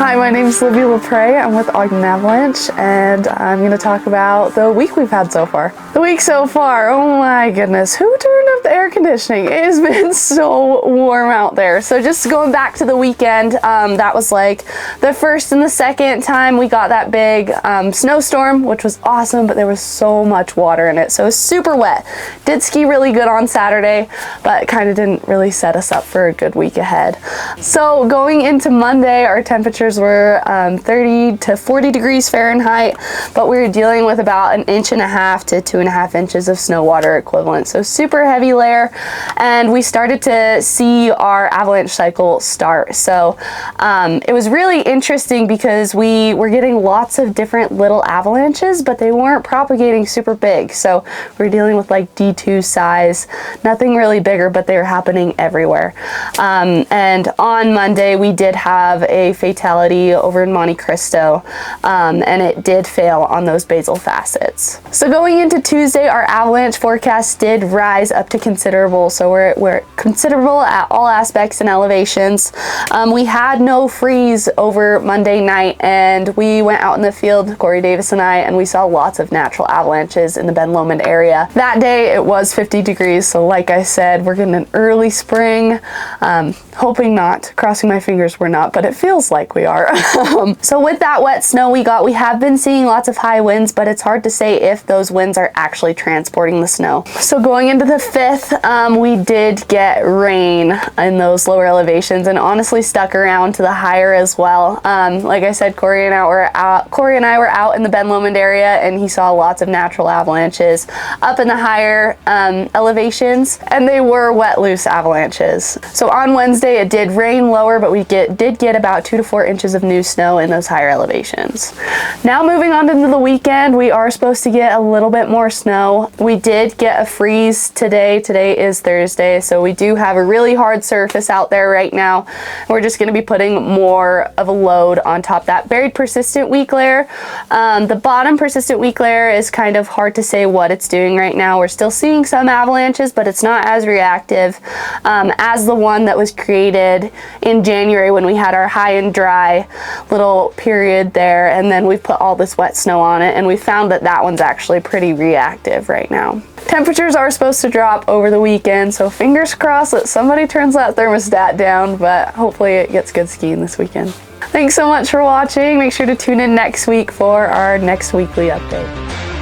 Hi, my name is Libby Lapray. I'm with Ogden Avalanche, and I'm going to talk about the week we've had so far. The week so far, oh my goodness, who turned up the air conditioning? It has been so warm out there. So just going back to the weekend, that was like the first and the second time we got that big snowstorm, which was awesome, but there was so much water in it. So it was super wet. Did ski really good on Saturday, but kind of didn't really set us up for a good week ahead. So going into Monday, our temperatures were 30 to 40 degrees Fahrenheit, but we were dealing with about 1.5 inches to 2.5 inches of snow water equivalent. So super heavy layer, and we started to see our avalanche cycle start. So it was really interesting because we were getting lots of different little avalanches, but they weren't propagating super big. So we were dealing with like D2 size, nothing really bigger, but they were happening everywhere. And on Monday, we did have a fatality over in Monte Cristo, and it did fail on those basal facets. So going into Tuesday, our avalanche forecast did rise up to considerable. So we're considerable at all aspects and elevations. We had no freeze over Monday night, and we went out in the field, Corey Davis and I, and we saw lots of natural avalanches in the Ben Lomond area. That day it was 50 degrees, so like I said, we're getting an early spring. Hoping not, crossing my fingers we're not, but it feels like we are. So with that wet snow we got, we have been seeing lots of high winds, but it's hard to say if those winds are actually transporting the snow. So going into the 5th, we did get rain in those lower elevations, and honestly stuck around to the higher as well. Like I said, Corey and I were out in the Ben Lomond area, and he saw lots of natural avalanches up in the higher elevations, and they were wet, loose avalanches. So on Wednesday it did rain lower, but we did get about 2 to 4 inches of new snow in those higher elevations. Now moving on into the weekend, we are supposed to get a little bit more snow. We did get a freeze today. Today is Thursday, so we do have a really hard surface out there right now. We're just going to be putting more of a load on top of that buried persistent weak layer. The bottom persistent weak layer is kind of hard to say what it's doing right now. We're still seeing some avalanches, but it's not as reactive as the one that was created in January when we had our high and dry little period there, and then we put all this wet snow on it, and we found that that one's actually pretty reactive right now. Temperatures are supposed to drop over the weekend, so fingers crossed that somebody turns that thermostat down, but hopefully it gets good skiing this weekend. Thanks so much for watching. Make sure to tune in next week for our next weekly update.